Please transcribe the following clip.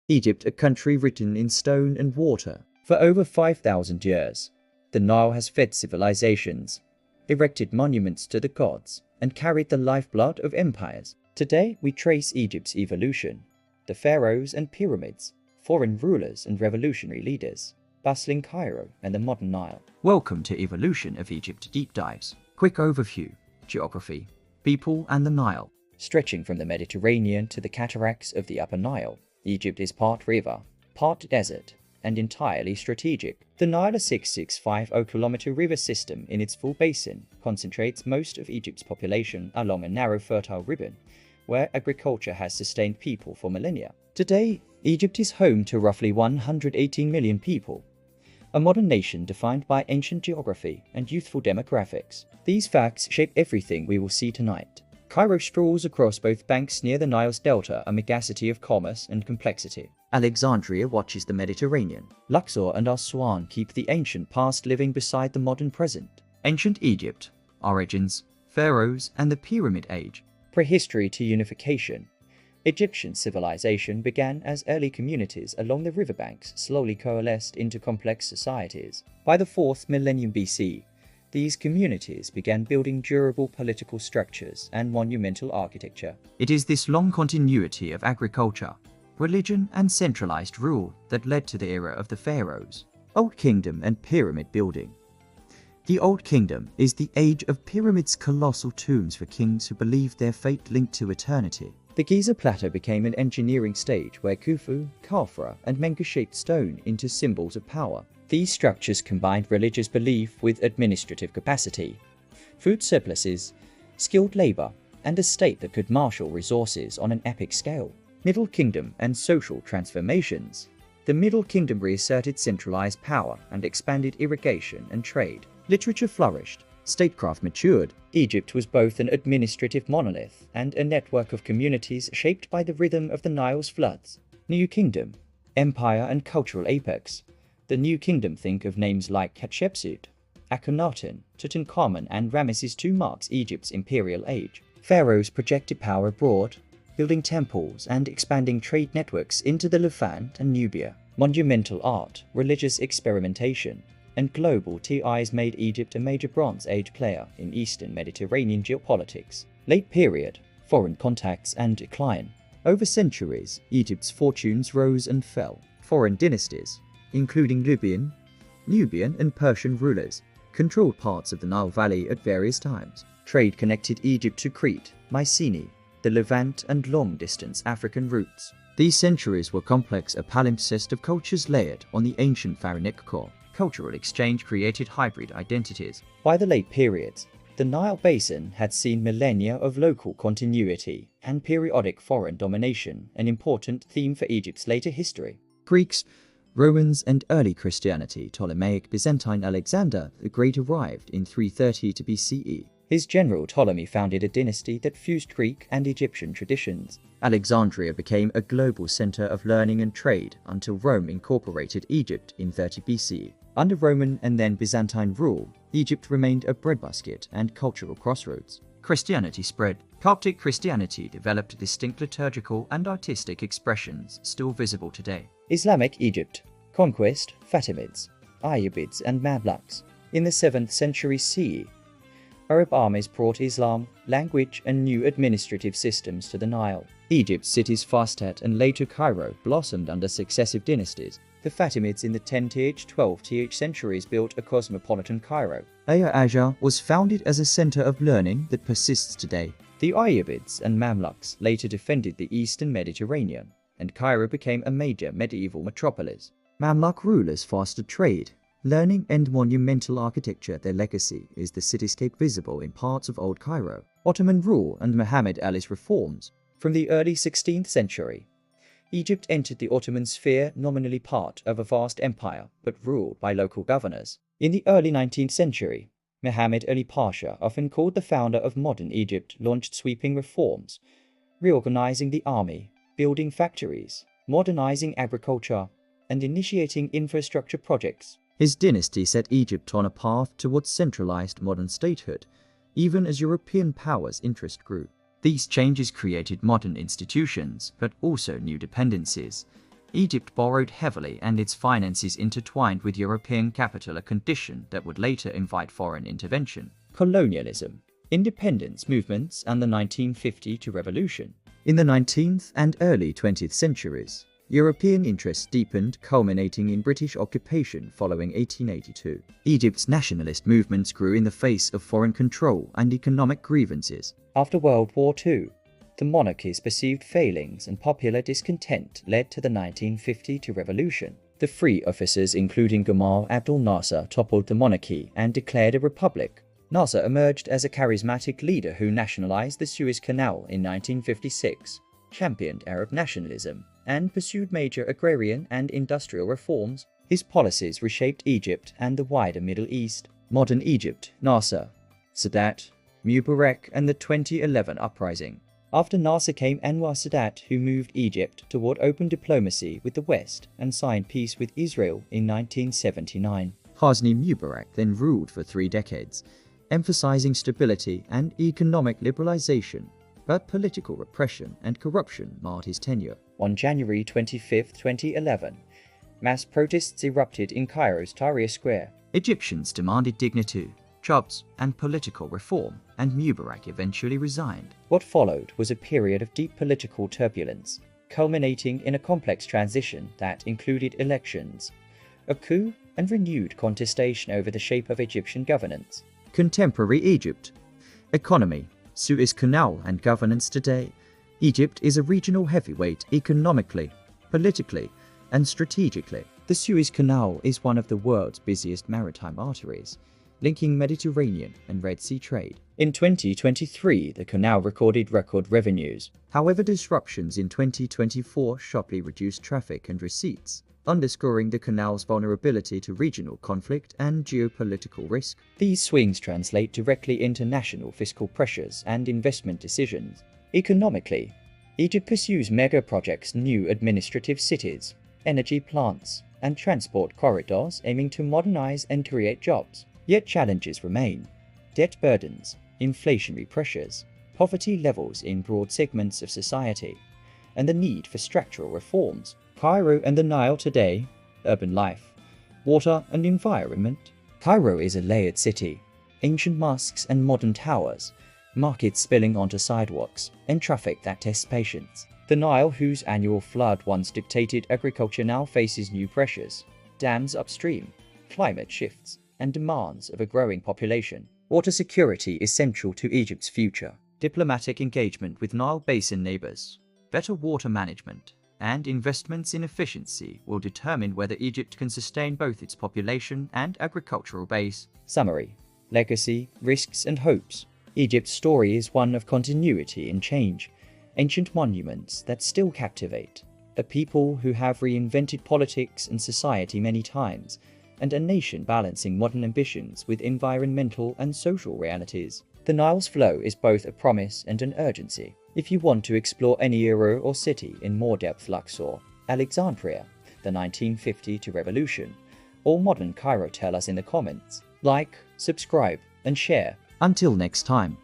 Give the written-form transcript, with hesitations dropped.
Egypt, a country written in stone and water. For over 5,000 years, the Nile has fed civilizations, erected monuments to the gods, and carried the lifeblood of empires. Today, we trace Egypt's evolution, the pharaohs and pyramids, foreign rulers and revolutionary leaders, bustling Cairo and the modern Nile. Welcome to Evolution of Egypt Deep Dives. Quick overview, geography, people and the Nile. Stretching from the Mediterranean to the cataracts of the Upper Nile, Egypt is part river, part desert, and entirely strategic. The Nile, a 6,650-kilometer river system in its full basin, concentrates most of Egypt's population along a narrow fertile ribbon, where agriculture has sustained people for millennia. Today, Egypt is home to roughly 118 million people, a modern nation defined by ancient geography and youthful demographics. These facts shape everything we will see tonight. Cairo strolls across both banks near the Nile's delta, a megacity of commerce and complexity. Alexandria watches the Mediterranean. Luxor and Aswan keep the ancient past living beside the modern present. Ancient Egypt, origins, pharaohs, and the Pyramid Age. Prehistory to unification. Egyptian civilization began as early communities along the riverbanks slowly coalesced into complex societies. By the 4th millennium BC, these communities began building durable political structures and monumental architecture. It is this long continuity of agriculture, religion, and centralized rule that led to the era of the pharaohs. Old Kingdom and pyramid building. The Old Kingdom is the age of pyramids, colossal tombs for kings who believed their fate linked to eternity. The Giza Plateau became an engineering stage where Khufu, Khafra, and Menka shaped stone into symbols of power. These structures combined religious belief with administrative capacity, food surpluses, skilled labor, and a state that could marshal resources on an epic scale. Middle Kingdom and social transformations. The Middle Kingdom reasserted centralized power and expanded irrigation and trade. Literature flourished. Statecraft matured. Egypt was both an administrative monolith and a network of communities shaped by the rhythm of the Nile's floods. New Kingdom, empire and cultural apex. The New Kingdom, think of names like Hatshepsut, Akhenaten, Tutankhamun, and Ramesses II marks Egypt's imperial age. Pharaohs projected power abroad, building temples and expanding trade networks into the Levant and Nubia. Monumental art, religious experimentation, and global TIs made Egypt a major Bronze Age player in Eastern Mediterranean geopolitics. Late period, foreign contacts and decline. Over centuries, Egypt's fortunes rose and fell. Foreign dynasties, including Libyan, Nubian, and Persian rulers, controlled parts of the Nile Valley at various times. Trade connected Egypt to Crete, Mycenae, the Levant, and long-distance African routes. These centuries were complex, a palimpsest of cultures layered on the ancient pharaonic core. Cultural exchange created hybrid identities. By the late periods, the Nile Basin had seen millennia of local continuity and periodic foreign domination, an important theme for Egypt's later history. Greeks, Romans, and early Christianity. Ptolemaic Byzantine Alexander the Great arrived in 330 BCE. His general Ptolemy founded a dynasty that fused Greek and Egyptian traditions. Alexandria became a global center of learning and trade until Rome incorporated Egypt in 30 BC. Under Roman and then Byzantine rule, Egypt remained a breadbasket and cultural crossroads. Christianity spread. Coptic Christianity developed distinct liturgical and artistic expressions still visible today. Islamic Egypt. Conquest, Fatimids, Ayyubids, and Mamluks. In the 7th century CE, Arab armies brought Islam, language, and new administrative systems to the Nile. Egypt's cities Fastat and later Cairo blossomed under successive dynasties. The Fatimids in the 10th, 12th centuries built a cosmopolitan Cairo. Aya Aja was founded as a center of learning that persists today. The Ayyubids and Mamluks later defended the eastern Mediterranean, and Cairo became a major medieval metropolis. Mamluk rulers fostered trade, learning, and monumental architecture. Their legacy is the cityscape visible in parts of Old Cairo. Ottoman rule and Muhammad Ali's reforms. From the early 16th century, Egypt entered the Ottoman sphere, nominally part of a vast empire, but ruled by local governors. In the early 19th century, Muhammad Ali Pasha, often called the founder of modern Egypt, launched sweeping reforms, reorganizing the army, building factories, modernizing agriculture, and initiating infrastructure projects. His dynasty set Egypt on a path towards centralized modern statehood, even as European powers' interest grew. These changes created modern institutions, but also new dependencies. Egypt borrowed heavily and its finances intertwined with European capital, a condition that would later invite foreign intervention. Colonialism, independence movements, and the 1950 revolution. In the 19th and early 20th centuries, European interest deepened, culminating in British occupation following 1882. Egypt's nationalist movements grew in the face of foreign control and economic grievances. After World War II, the monarchy's perceived failings and popular discontent led to the 1950 revolution. The free officers, including Gamal Abdel Nasser, toppled the monarchy and declared a republic. Nasser emerged as a charismatic leader who nationalized the Suez Canal in 1956, championed Arab nationalism, and pursued major agrarian and industrial reforms. His policies reshaped Egypt and the wider Middle East. Modern Egypt: Nasser, Sadat, Mubarak, and the 2011 uprising. After Nasser came Anwar Sadat, who moved Egypt toward open diplomacy with the West and signed peace with Israel in 1979. Hosni Mubarak then ruled for 3 decades, emphasizing stability and economic liberalization, but political repression and corruption marred his tenure. On January 25, 2011, mass protests erupted in Cairo's Tahrir Square. Egyptians demanded dignity, jobs, and political reform, and Mubarak eventually resigned. What followed was a period of deep political turbulence, culminating in a complex transition that included elections, a coup, and renewed contestation over the shape of Egyptian governance. Contemporary Egypt. Economy, Suez Canal, and governance today. Egypt is a regional heavyweight economically, politically, and strategically. The Suez Canal is one of the world's busiest maritime arteries, linking Mediterranean and Red Sea trade. In 2023, the canal recorded record revenues. However, disruptions in 2024 sharply reduced traffic and receipts, underscoring the canal's vulnerability to regional conflict and geopolitical risk. These swings translate directly into national fiscal pressures and investment decisions. Economically, Egypt pursues mega projects, new administrative cities, energy plants, and transport corridors aiming to modernize and create jobs. Yet challenges remain: debt burdens, inflationary pressures, poverty levels in broad segments of society, and the need for structural reforms. Cairo and the Nile today: urban life, water, and environment. Cairo is a layered city: ancient mosques and modern towers, markets spilling onto sidewalks, and traffic that tests patience. The Nile, whose annual flood once dictated agriculture, now faces new pressures: dams upstream, climate shifts, and demands of a growing population. Water security is central to Egypt's future. Diplomatic engagement with Nile Basin neighbors, better water management, and investments in efficiency will determine whether Egypt can sustain both its population and agricultural base. Summary: legacy, risks, and hopes. Egypt's story is one of continuity and change, ancient monuments that still captivate, a people who have reinvented politics and society many times, and a nation balancing modern ambitions with environmental and social realities. The Nile's flow is both a promise and an urgency. If you want to explore any era or city in more depth, Luxor, Alexandria, the 1950 revolution, or modern Cairo, tell us in the comments. Like, subscribe, and share. Until next time.